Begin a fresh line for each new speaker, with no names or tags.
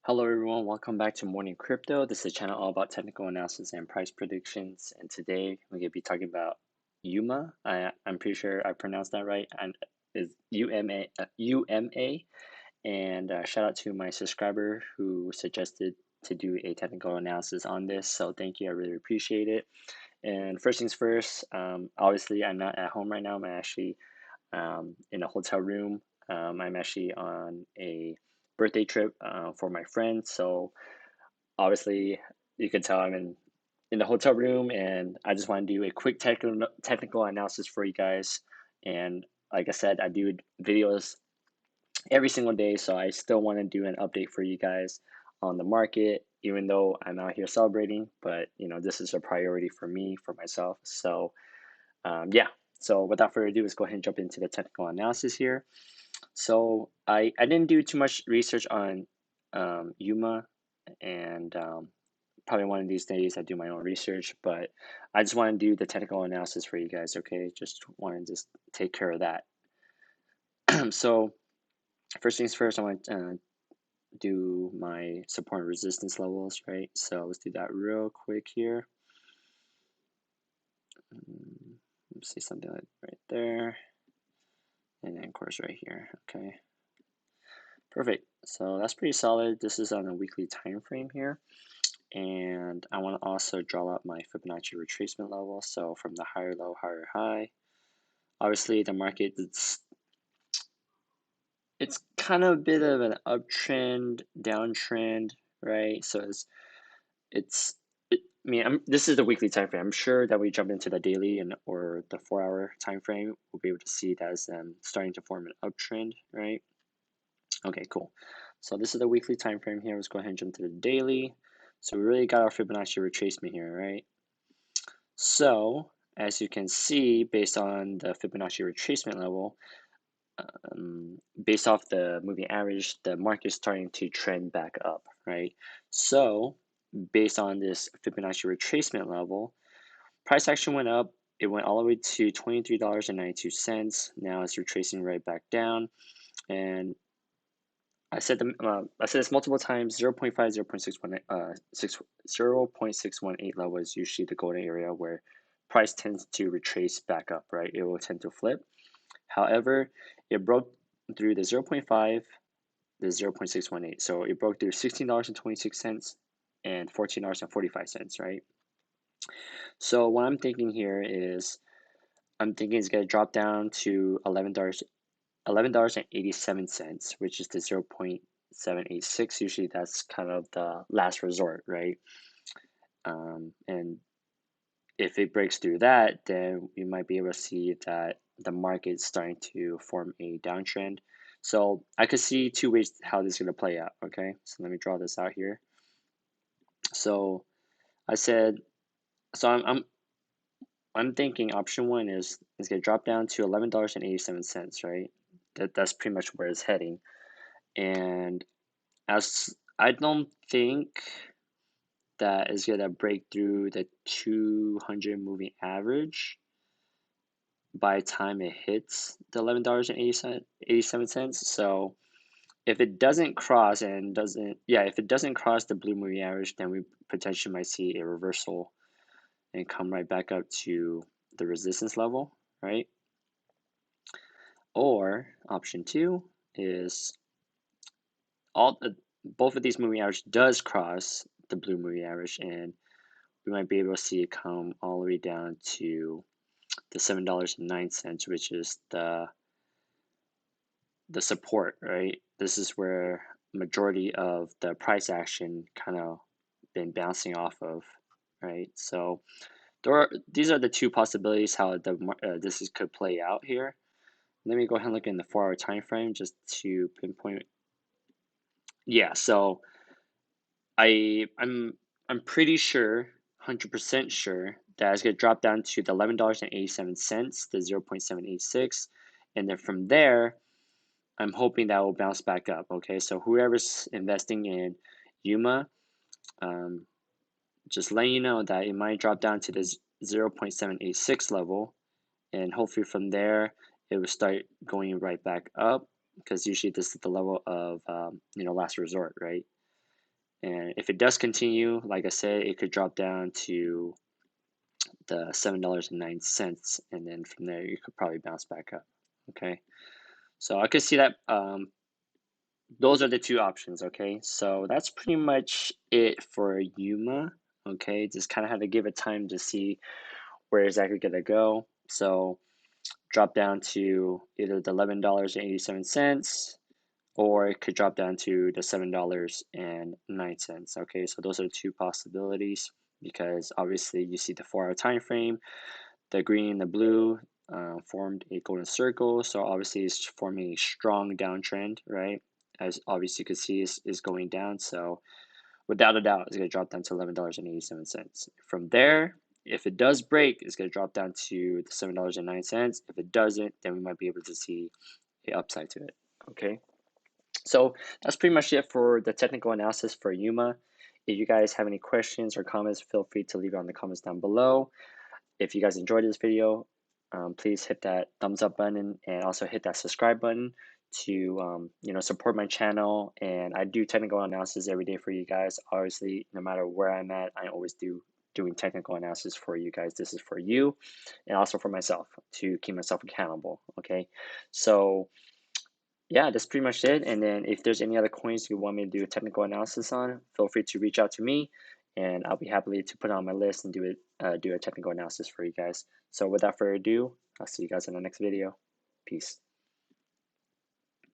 Hello everyone, welcome back to Morning Crypto. This is a channel all about technical analysis and price predictions. And today we're going to be talking about UMA. I'm pretty sure I pronounced that right. And is UMA. UMA. And shout out to my subscriber who suggested to do a technical analysis on this. So thank you, I really appreciate it. And first things first, obviously I'm not at home right now. I'm actually in a hotel room. I'm actually on a birthday trip for my friend. So obviously, you can tell I'm in the hotel room, and I just want to do a quick technical analysis for you guys. And like I said, I do videos every single day, so I still want to do an update for you guys on the market, even though I'm out here celebrating. But this is a priority for me, for myself. So yeah. So without further ado, let's go ahead and jump into the technical analysis here. So I didn't do too much research on UMA, and probably one of these days I do my own research, but I just want to do the technical analysis for you guys, okay? Just want to just take care of that. So first things first, I want to do my support and resistance levels, right? So let's do that real quick here. Let's see something like right there. And then of course right here, okay. Perfect. So that's pretty solid. This is on a weekly time frame here. And I want to also draw out my Fibonacci retracement level. So from the higher low, higher high. Obviously, the market it's kind of a bit of an uptrend, downtrend, right? So this is the weekly time frame. I'm sure that we jump into the daily and or the 4-hour time frame, we'll be able to see that as starting to form an uptrend, right? Okay, cool. So this is the weekly time frame here. Let's go ahead and jump to the daily. So we really got our Fibonacci retracement here, right? So as you can see, based on the Fibonacci retracement level, based off the moving average, the market is starting to trend back up, right? So based on this Fibonacci retracement level, price action went up. It went all the way to $23.92. Now it's retracing right back down. And I said this multiple times. 0.5, 0.618 level is usually the golden area where price tends to retrace back up, right? It will tend to flip. However, it broke through the 0.5, the 0.618. So it broke through $16.26 and $14.45, right? So what I'm thinking here is I'm thinking it's going to drop down to $11.87, which is the 0.786. Usually that's kind of the last resort, right? And if it breaks through that, then we might be able to see that the market is starting to form a downtrend. So I could see two ways how this is going to play out. Okay, so let me draw this out here. So I said, so I'm thinking option one is going to drop down to $11.87, right? That's pretty much where it's heading. And as I don't think that is going to break through the 200 moving average by the time it hits the $11.87. So if it doesn't cross if it doesn't cross the blue moving average, then we potentially might see a reversal and come right back up to the resistance level, right? Or option two is both of these moving average does cross the blue moving average, and we might be able to see it come all the way down to the $7.09, which is the support, right? This is where majority of the price action kind of been bouncing off of, right? So these are the two possibilities how this could play out here. Let me go ahead and look in the 4-hour time frame just to pinpoint. Yeah, so I'm pretty sure, 100% sure that it's gonna drop down to the $11.87, the 0.786, and then from there, I'm hoping that will bounce back up. Okay, so whoever's investing in UMA, just letting you know that it might drop down to the 0.786 level, and hopefully from there it will start going right back up because usually this is the level of last resort, right? And if it does continue, like I said, it could drop down to the $7.09, and then from there you could probably bounce back up. Okay, so I could see that those are the two options. Okay, so that's pretty much it for Yuma. Okay, just kind of had to give it time to see where exactly gonna go. So drop down to either the $11.87, or it could drop down to the $7.09. Okay, so those are the two possibilities, because obviously you see the 4-hour time frame, the green and the blue formed a golden circle, so obviously it's forming a strong downtrend, right? As obviously you can see is going down, so without a doubt it's going to drop down to $11.87. From there, if it does break, it's going to drop down to the $7.09. If it doesn't, then we might be able to see a upside to it. Okay, so that's pretty much it for the technical analysis for Yuma. If you guys have any questions or comments, feel free to leave it on the comments down below. If you guys enjoyed this video, please hit that thumbs up button and also hit that subscribe button to support my channel. And I do technical analysis every day for you guys. Obviously, no matter where I'm at, I always doing technical analysis for you guys. This is for you and also for myself to keep myself accountable. Okay, so yeah, that's pretty much it. And then if there's any other coins you want me to do a technical analysis on, feel free to reach out to me, and I'll be happy to put it on my list and do a technical analysis for you guys. So without further ado, I'll see you guys in the next video. Peace.